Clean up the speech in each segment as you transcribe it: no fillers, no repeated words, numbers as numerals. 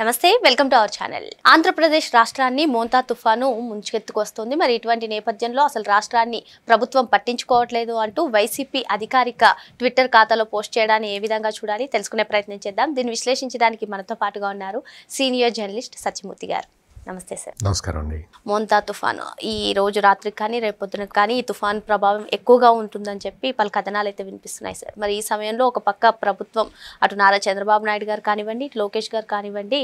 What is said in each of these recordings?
నమస్తే welcome to our channel. Andhra Pradesh రాష్ట్రాన్ని మోంతా తుఫాను ముంచెత్తుకొస్తుంది. మరి ఇటువంటి నేపథ్యంలో అసలు రాష్ట్రాన్ని ప్రభుత్వం పట్టించుకోవట్లేదు అంటూ వైసీపీ అధికారిక ట్విట్టర్ ఖాతాలో పోస్ట్ చేయడాన్ని ఏ విధంగా చూడాలి తెలుసుకునే ప్రయత్నం చేద్దాం. దీన్ని విశ్లేషించడానికి మనతో పాటుగా ఉన్నారు సీనియర్ జర్నలిస్ట్ సత్యమూర్తి గారు. నమస్తే సార్. నమస్కారం అండి. మోంతా తుఫాను ఈ రోజు రాత్రికి కానీ రేపు పొద్దున కానీ ఈ తుఫాన్ ప్రభావం ఎక్కువగా ఉంటుందని చెప్పి పలు కథనాలు అయితే వినిపిస్తున్నాయి సార్. మరి ఈ సమయంలో ఒక పక్క ప్రభుత్వం అటు నారా చంద్రబాబు నాయుడు గారు కానివ్వండి, ఇటు లోకేష్ గారు కానివ్వండి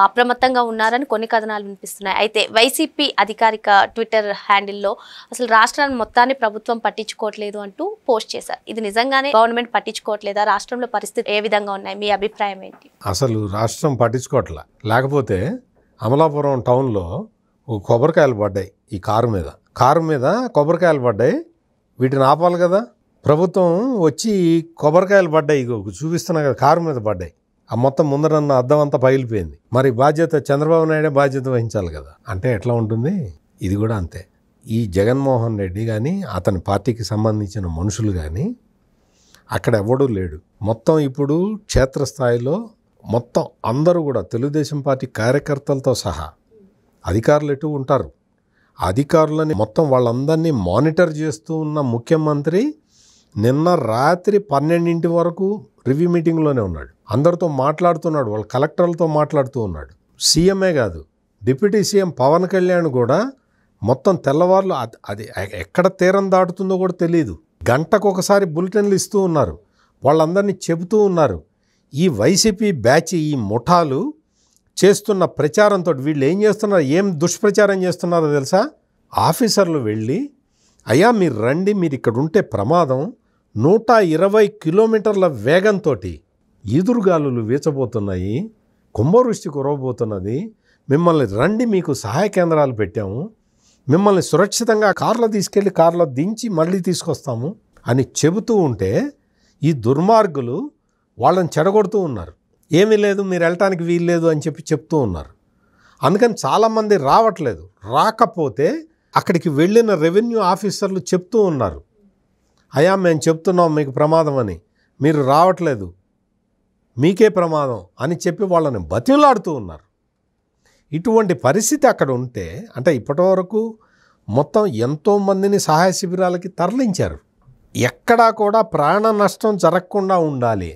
అప్రమత్తంగా ఉన్నారని కొన్ని కథనాలు వినిపిస్తున్నాయి. అయితే వైసీపీ అధికారిక ట్విట్టర్ హ్యాండిల్లో అసలు రాష్ట్రాన్ని మొత్తాన్ని ప్రభుత్వం పట్టించుకోవట్లేదు అంటూ పోస్ట్ చేశారు. ఇది నిజంగానే గవర్నమెంట్ పట్టించుకోవట్లేదా? రాష్ట్రంలో పరిస్థితి ఏ విధంగా ఉన్నాయి? మీ అభిప్రాయం ఏంటి? అసలు రాష్ట్రం పట్టించుకోవట్లే. లేకపోతే అమలాపురం టౌన్లో కొబ్బరికాయలు పడ్డాయి. ఈ కారు మీద కొబ్బరికాయలు పడ్డాయి. వీటిని ఆపాలి కదా. ప్రభుత్వం వచ్చి కొబ్బరికాయలు పడ్డాయి, చూపిస్తున్నా కదా, కారు మీద పడ్డాయి. ఆ మొత్తం ముందరన్న అద్దం అంతా పగిలిపోయింది. మరి బాధ్యత చంద్రబాబు నాయుడే బాధ్యత వహించాలి కదా. అంటే ఎట్లా ఉంటుంది? ఇది కూడా అంతే. ఈ జగన్మోహన్ రెడ్డి కానీ అతని పార్టీకి సంబంధించిన మనుషులు కానీ అక్కడ ఎవడూ లేడు. మొత్తం ఇప్పుడు క్షేత్రస్థాయిలో మొత్తం అందరూ కూడా తెలుగుదేశం పార్టీ కార్యకర్తలతో సహా అధికారులు ఎటు ఉంటారు. అధికారులని మొత్తం వాళ్ళందరినీ మానిటర్ చేస్తూ ఉన్న ముఖ్యమంత్రి నిన్న రాత్రి 12 వరకు రివ్యూ మీటింగ్లోనే ఉన్నాడు. అందరితో మాట్లాడుతున్నాడు, వాళ్ళ కలెక్టర్లతో మాట్లాడుతూ ఉన్నాడు. సీఎంఏ కాదు, డిప్యూటీ సీఎం పవన్ కళ్యాణ్ కూడా మొత్తం తెల్లవారులు అది ఎక్కడ తీరం దాటుతుందో కూడా తెలియదు. గంటకు ఒకసారి బులెటిన్లు ఇస్తూ ఉన్నారు, వాళ్ళందరినీ చెబుతూ ఉన్నారు. ఈ వైసీపీ బ్యాచ్, ఈ ముఠాలు చేస్తున్న ప్రచారంతో వీళ్ళు ఏం చేస్తున్నారు, ఏం దుష్ప్రచారం చేస్తున్నారో తెలుసా? ఆఫీసర్లు వెళ్ళి, అయ్యా మీరు రండి, మీరు ఇక్కడ ఉంటే ప్రమాదం, 120 కిలోమీటర్ల వేగంతో ఈదురుగాలులు వీచబోతున్నాయి, కుంభవృష్టి కురవబోతున్నది, మిమ్మల్ని రండి, మీకు సహాయ కేంద్రాలు పెట్టాము, మిమ్మల్ని సురక్షితంగా కార్లో తీసుకెళ్ళి కార్లో దించి మళ్ళీ తీసుకొస్తాము అని చెబుతూ ఉంటే ఈ దుర్మార్గులు వాళ్ళని చెడగొడుతూ ఉన్నారు. ఏమీ లేదు, మీరు వెళ్ళటానికి వీల్లేదు అని చెప్తూ ఉన్నారు. అందుకని చాలామంది రావట్లేదు. రాకపోతే అక్కడికి వెళ్ళిన రెవెన్యూ ఆఫీసర్లు చెప్తూ ఉన్నారు, అయ్యా మేము చెప్తున్నాం మీకు ప్రమాదం అని, మీరు రావట్లేదు, మీకే ప్రమాదం అని చెప్పి వాళ్ళని బతిమలాడుతూ ఉన్నారు. ఇటువంటి పరిస్థితి అక్కడ ఉంటే, అంటే ఇప్పటివరకు మొత్తం ఎంతోమందిని సహాయ శిబిరాలకి తరలించారు. ఎక్కడా కూడా ప్రాణ నష్టం జరగకుండా ఉండాలి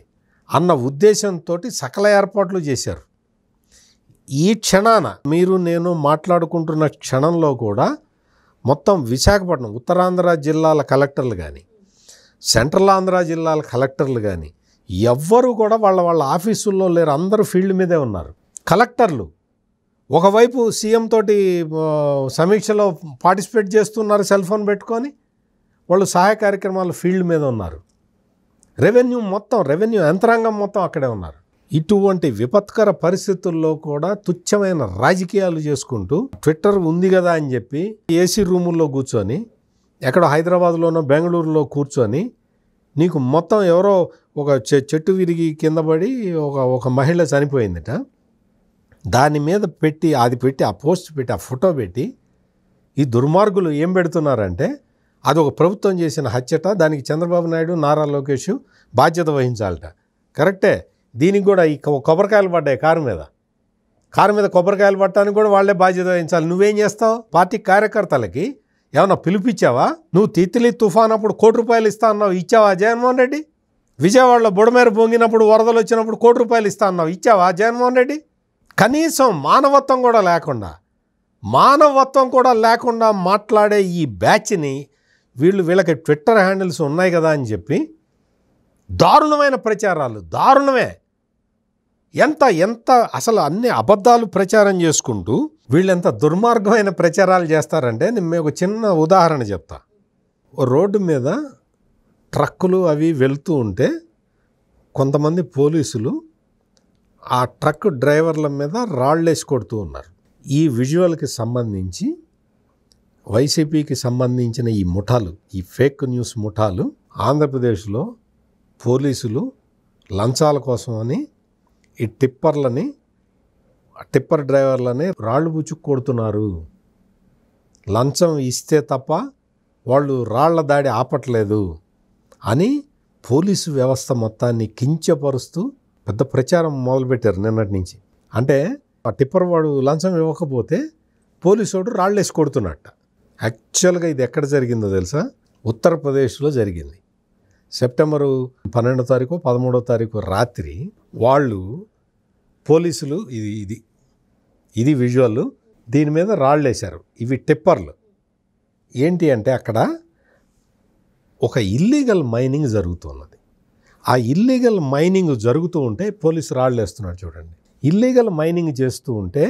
అన్న ఉద్దేశంతో సకల ఏర్పాట్లు చేశారు. ఈ క్షణాన మీరు నేను మాట్లాడుకుంటున్న క్షణంలో కూడా మొత్తం విశాఖపట్నం, ఉత్తరాంధ్ర జిల్లాల కలెక్టర్లు కానీ, సెంట్రల్ ఆంధ్ర జిల్లాల కలెక్టర్లు కానీ ఎవ్వరూ కూడా వాళ్ళ ఆఫీసుల్లో లేరు. అందరూ ఫీల్డ్ మీదే ఉన్నారు. కలెక్టర్లు ఒకవైపు సీఎం తోటి సమీక్షలో పార్టిసిపేట్ చేస్తున్నారు, సెల్ ఫోన్ పెట్టుకొని. వాళ్ళు సహాయ కార్యక్రమాలు ఫీల్డ్ మీద ఉన్నారు. రెవెన్యూ యంత్రాంగం మొత్తం అక్కడే ఉన్నారు. ఇటువంటి విపత్కర పరిస్థితుల్లో కూడా తుచ్చమైన రాజకీయాలు చేసుకుంటూ ట్విట్టర్ ఉంది కదా అని చెప్పి ఏసీ రూముల్లో కూర్చొని, ఎక్కడో హైదరాబాద్లోనో బెంగళూరులో కూర్చొని, నీకు మొత్తం ఎవరో ఒక చెట్టు విరిగి కింద పడి ఒక మహిళ చనిపోయిందట, దాని మీద పెట్టి ఆ పోస్ట్ పెట్టి, ఆ ఫోటో పెట్టి ఈ దుర్మార్గులు ఏం పెడుతున్నారంటే అది ఒక ప్రభుత్వం చేసిన హత్యట, దానికి చంద్రబాబు నాయుడు, నారా లోకేష్ బాధ్యత వహించాలట. కరెక్టే. దీనికి కూడా ఈ కొబ్బరికాయలు పడ్డాయి కారు మీద కొబ్బరికాయలు పట్టడానికి కూడా వాళ్ళే బాధ్యత వహించాలి. నువ్వేం చేస్తావు? పార్టీ కార్యకర్తలకి ఏమన్నా పిలిపించావా? నువ్వు తిత్లీ తుఫాన్ అప్పుడు ₹1 ఇస్తా అన్నావు, ఇచ్చావా జగన్మోహన్ రెడ్డి? విజయవాడలో బుడమేర పొంగినప్పుడు వరదలు వచ్చినప్పుడు ₹1 ఇస్తా అన్నావు, ఇచ్చావా జగన్మోహన్ రెడ్డి? కనీసం మానవత్వం కూడా లేకుండా మాట్లాడే ఈ బ్యాచ్ని వీళ్ళకి ట్విట్టర్ హ్యాండిల్స్ ఉన్నాయి కదా అని చెప్పి దారుణమైన ప్రచారాలు, దారుణమే. ఎంత అసలు అన్ని అబద్ధాలు ప్రచారం చేసుకుంటూ వీళ్ళెంత దుర్మార్గమైన ప్రచారాలు చేస్తారంటే, నేను ఒక చిన్న ఉదాహరణ చెప్తా. రోడ్డు మీద ట్రక్కులు అవి వెళ్తూ ఉంటే కొంతమంది పోలీసులు ఆ ట్రక్ డ్రైవర్ల మీద రాళ్ళేసి కొడుతూ ఉన్నారు. ఈ విజువల్కి సంబంధించి వైసీపీకి సంబంధించిన ఈ ముఠాలు, ఈ ఫేక్ న్యూస్ ముఠాలు ఆంధ్రప్రదేశ్లో పోలీసులు లంచాల కోసమని ఈ టిప్పర్ డ్రైవర్లని రాళ్ళు బుచ్చుకు కొడుతున్నారు. లంచం ఇస్తే తప్ప వాళ్ళు రాళ్ల దాడి ఆపట్లేదు అని పోలీసు వ్యవస్థ మొత్తాన్ని కించపరుస్తూ పెద్ద ప్రచారం మొదలుపెట్టారు నిన్నటి నుంచి. అంటే ఆ టిప్పర్ వాడు లంచం ఇవ్వకపోతే పోలీసు వాడు రాళ్ళేసి కొడుతున్నట్ట. యాక్చువల్గా ఇది ఎక్కడ జరిగిందో తెలుసా? ఉత్తరప్రదేశ్లో జరిగింది. సెప్టెంబరు 12వ తారీఖు 13వ తారీఖు రాత్రి వాళ్ళు పోలీసులు ఇది విజువల్, దీని మీద రాళ్ళు వేశారు. ఇవి టిప్పర్లు. ఏంటి అంటే అక్కడ ఒక ఇల్లీగల్ మైనింగ్ జరుగుతున్నది. ఆ ఇల్లీగల్ మైనింగ్ జరుగుతూ ఉంటే పోలీసు రాళ్ళు వేస్తున్నారు చూడండి. ఇల్లీగల్ మైనింగ్ చేస్తూ ఉంటే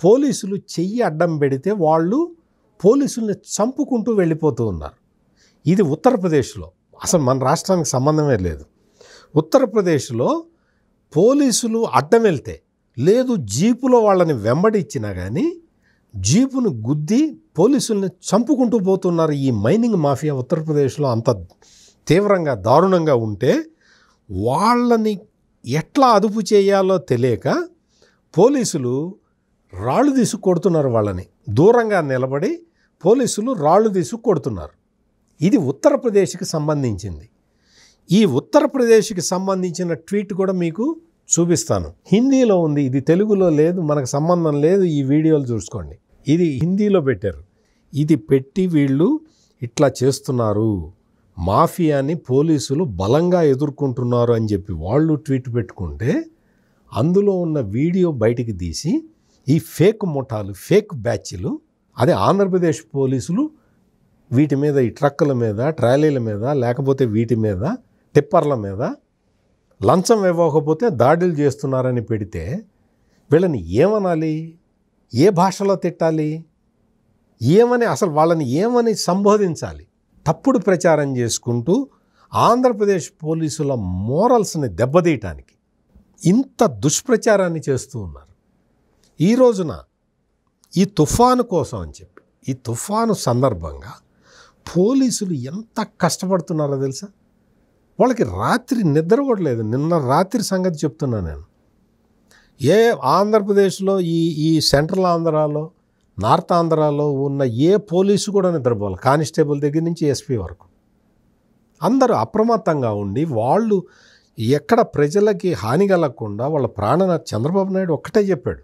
పోలీసులు చెయ్యి అడ్డం పెడితే వాళ్ళు పోలీసుల్ని చంపుకుంటూ వెళ్ళిపోతూ ఉన్నారు. ఇది ఉత్తరప్రదేశ్లో, అసలు మన రాష్ట్రానికి సంబంధమే లేదు. ఉత్తరప్రదేశ్లో పోలీసులు అడ్డం వెళ్తే, లేదు జీపులో వాళ్ళని వెంబడిచ్చినా కానీ జీపును గుద్ది పోలీసుల్ని చంపుకుంటూ పోతున్నారు. ఈ మైనింగ్ మాఫియా ఉత్తరప్రదేశ్లో అంత తీవ్రంగా దారుణంగా ఉంటే వాళ్ళని ఎట్లా అదుపు చేయాలో తెలియక పోలీసులు రాళ్ళు తీసుకు కొడుతున్నారు. వాళ్ళని దూరంగా నిలబడి పోలీసులు రాళ్ళు తీసుకు కొడుతున్నారు. ఇది ఉత్తరప్రదేశ్కి సంబంధించింది. ఈ ఉత్తరప్రదేశ్కి సంబంధించిన ట్వీట్ కూడా మీకు చూపిస్తాను. హిందీలో ఉంది, ఇది తెలుగులో లేదు, మనకు సంబంధం లేదు. ఈ వీడియోలు చూసుకోండి. ఇది హిందీలో పెట్టారు. ఇది పెట్టి వీళ్ళు ఇట్లా చేస్తున్నారు, మాఫియాని పోలీసులు బలంగా ఎదుర్కొంటున్నారు అని చెప్పి వాళ్ళు ట్వీట్ పెట్టుకుంటే అందులో ఉన్న వీడియో బయటికి తీసి ఈ ఫేక్ ముఠాలు, ఫేక్ బ్యాచ్లు, అదే ఆంధ్రప్రదేశ్ పోలీసులు వీటి మీద, ఈ ట్రక్కుల మీద, ట్రాలీల మీద, లేకపోతే వీటి మీద, టిప్పర్ల మీద లంచం ఇవ్వకపోతే దాడులు చేస్తున్నారని పెడితే వీళ్ళని ఏమనాలి? ఏ భాషలో తిట్టాలి? ఏమని, అసలు వాళ్ళని ఏమని సంబోధించాలి? తప్పుడు ప్రచారం చేసుకుంటూ ఆంధ్రప్రదేశ్ పోలీసుల మోరల్స్ని దెబ్బతీయటానికి ఇంత దుష్ప్రచారాన్ని చేస్తూ ఉన్నారు. ఈ రోజున ఈ తుఫాను కోసం అని చెప్పి, ఈ తుఫాను సందర్భంగా పోలీసులు ఎంత కష్టపడుతున్నారో తెలుసా? వాళ్ళకి రాత్రి నిద్ర కూడా లేదు. నిన్న రాత్రి సంగతి చెప్తున్నా నేను. ఆంధ్రప్రదేశ్లో ఈ సెంట్రల్ ఆంధ్రాలో, నార్త్ ఆంధ్రాలో ఉన్న ఏ పోలీసు కూడా నిద్రపోవాలి. కానిస్టేబుల్ దగ్గర నుంచి ఎస్పీ వరకు అందరూ అప్రమత్తంగా ఉండి వాళ్ళు ఎక్కడ ప్రజలకి హాని కలగకుండా వాళ్ళ చంద్రబాబు నాయుడు ఒక్కటే చెప్పాడు,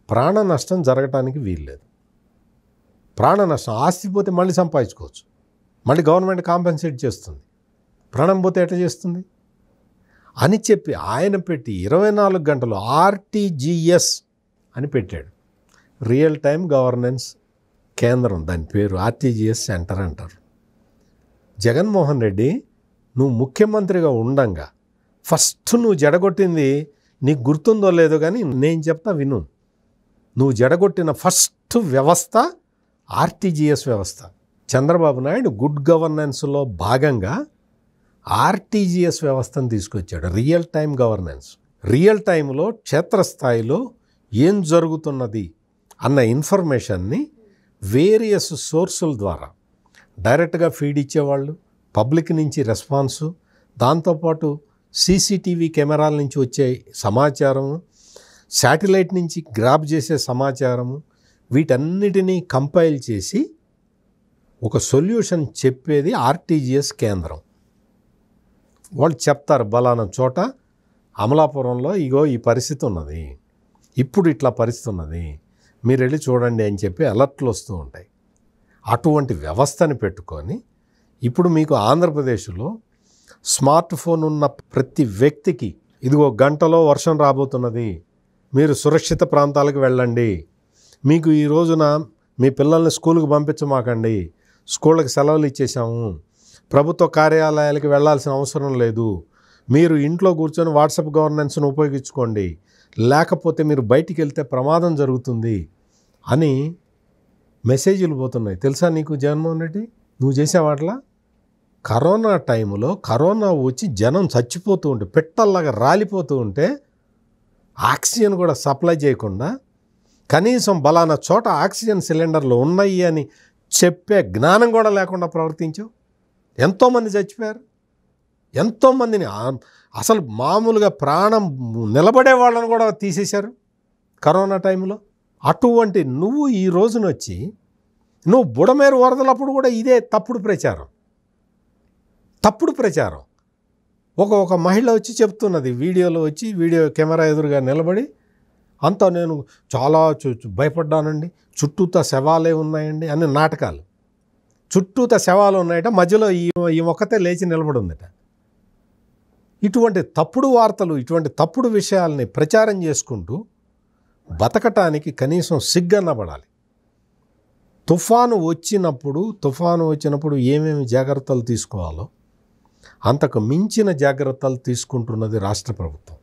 ప్రాణ నష్టం జరగటానికి వీల్లేదు. ప్రాణ నష్టం, ఆస్తి పోతే మళ్ళీ సంపాదించుకోవచ్చు, మళ్ళీ గవర్నమెంట్ కాంపెన్సేట్ చేస్తుంది. ప్రాణం పోతే ఎట్లా చేస్తుంది అని చెప్పి ఆయన పెట్టి 24 గంటలు ఆర్టీజీఎస్ అని పెట్టాడు. రియల్ టైమ్ గవర్నెన్స్ కేంద్రం, దాని పేరు ఆర్టీజీఎస్ సెంటర్ అంటారు. జగన్మోహన్ రెడ్డి నువ్వు ముఖ్యమంత్రిగా ఉండంగా ఫస్ట్ నువ్వు జడగొట్టింది నీకు గుర్తుందో లేదో కానీ నేను చెప్తా విను. నువ్వు జడగొట్టిన ఫస్ట్ వ్యవస్థ ఆర్టీజీఎస్ వ్యవస్థ. చంద్రబాబు నాయుడు గుడ్ గవర్నెన్స్లో భాగంగా ఆర్టీజీఎస్ వ్యవస్థను తీసుకొచ్చాడు. Real time governance. రియల్ టైంలో క్షేత్రస్థాయిలో ఏం జరుగుతున్నది అన్న ఇన్ఫర్మేషన్ని వేరియస్ సోర్సుల ద్వారా డైరెక్ట్గా ఫీడ్ ఇచ్చేవాళ్ళు, పబ్లిక్ నుంచి రెస్పాన్సు, దాంతోపాటు సీసీటీవీ కెమెరాల నుంచి వచ్చే సమాచారము, శాటిలైట్ నుంచి గ్రాబ్ చేసే సమాచారము, వీటన్నిటినీ కంపైల్ చేసి ఒక సొల్యూషన్ చెప్పేది ఆర్టీజీఎస్ కేంద్రం. వాళ్ళు చెప్తారు, బలానా చోట అమలాపురంలో ఇగో ఈ పరిస్థితి ఉన్నది, ఇప్పుడు ఇట్లా పరిస్థితి ఉన్నది, మీరు వెళ్ళి చూడండి అని చెప్పి అలర్ట్లు వస్తూ ఉంటాయి. అటువంటి వ్యవస్థని పెట్టుకొని ఇప్పుడు మీకు ఆంధ్రప్రదేశ్లో స్మార్ట్ ఫోన్ ఉన్న ప్రతి వ్యక్తికి ఇదిగో గంటలో వర్షం రాబోతున్నది, మీరు సురక్షిత ప్రాంతాలకు వెళ్ళండి, మీకు ఈ రోజున మీ పిల్లల్ని స్కూల్కి పంపించమాకండి, స్కూళ్ళకి సెలవులు ఇచ్చేసాము, ప్రభుత్వ కార్యాలయాలకు వెళ్ళాల్సిన అవసరం లేదు, మీరు ఇంట్లో కూర్చొని వాట్సాప్ గవర్నెన్స్ను ఉపయోగించుకోండి, లేకపోతే మీరు బయటికి వెళ్తే ప్రమాదం జరుగుతుంది అని మెసేజ్లు పోతున్నాయి. తెలుసా నీకు జగన్మోహన్ రెడ్డి? నువ్వు చేసేవాట్లా? కరోనా టైంలో కరోనా వచ్చి జనం చచ్చిపోతూ ఉంటే, పెట్టల్లాగా రాలిపోతూ ఉంటే ఆక్సిజన్ కూడా సప్లై చేయకుండా, కనీసం బలానా చోట ఆక్సిజన్ సిలిండర్లు ఉన్నాయి అని చెప్పే జ్ఞానం కూడా లేకుండా ప్రవర్తించావు. ఎంతోమంది చచ్చిపోయారు, ఎంతోమందిని అసలు మామూలుగా ప్రాణం నిలబడే వాళ్ళని కూడా తీసేశారు కరోనా టైంలో. అటువంటి నువ్వు ఈ రోజున వచ్చి నువ్వు బుడమేరు వరదలప్పుడు కూడా ఇదే తప్పుడు ప్రచారం. ఒక మహిళ వచ్చి చెప్తున్నది, వీడియోలో వచ్చి వీడియో కెమెరా ఎదురుగా నిలబడి అంతా నేను చాలా భయపడ్డానండి, చుట్టూతా శవాలే ఉన్నాయండి అని నాటకాలు. చుట్టూతా శవాలు ఉన్నాయట, మధ్యలో ఈ ఒక్కతే లేచి నిలబడి ఉందట. ఇటువంటి తప్పుడు వార్తలు, ఇటువంటి తప్పుడు విషయాల్ని ప్రచారం చేసుకుంటూ బతకటానికి కనీసం సిగ్గన్నబడాలి. తుఫాను వచ్చినప్పుడు ఏమేమి జాగ్రత్తలు తీసుకోవాలో అంతకు మించిన జాగ్రత్తలు తీసుకుంటున్నది రాష్ట్ర ప్రభుత్వం.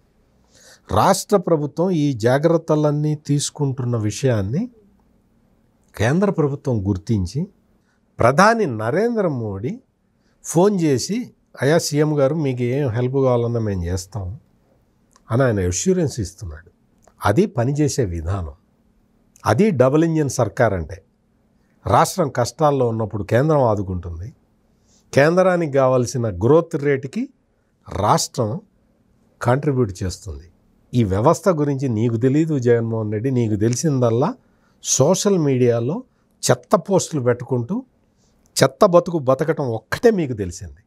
రాష్ట్ర ప్రభుత్వం ఈ జాగ్రత్తలన్నీ తీసుకుంటున్న విషయాన్ని కేంద్ర ప్రభుత్వం గుర్తించి ప్రధాని నరేంద్ర మోడీ ఫోన్ చేసి, అయ్యా సీఎం గారు మీకు ఏం హెల్ప్ కావాలన్నా మేము చేస్తాం అని ఆయన అష్యూరెన్స్ ఇస్తున్నాడు. అది పనిచేసే విధానం. అది డబుల్ ఇంజిన్ సర్కార్ అంటే. రాష్ట్రం కష్టాల్లో ఉన్నప్పుడు కేంద్రం ఆదుకుంటుంది, కేంద్రానికి కావాల్సిన గ్రోత్ రేటుకి రాష్ట్రం కాంట్రిబ్యూట్ చేస్తుంది. ఈ వ్యవస్థ గురించి నీకు తెలీదు జగన్మోహన్ రెడ్డి. నీకు తెలిసిందల్లా సోషల్ మీడియాలో చెత్త పోస్టులు పెట్టుకుంటూ చెత్త బతకటం ఒక్కటే మీకు తెలిసింది.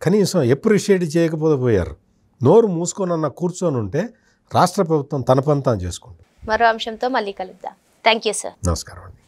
కనీసం ఎప్రిషియేట్ చేయకపోతే పోయారు. నోరు మూసుకొనన్న కూర్చొని ఉంటే రాష్ట్ర ప్రభుత్వం తన పని తాను చేసుకుంటుంది. మరో అంశంతో మళ్ళీ కలుద్దాం. Thank you sir. నమస్కారం అండి.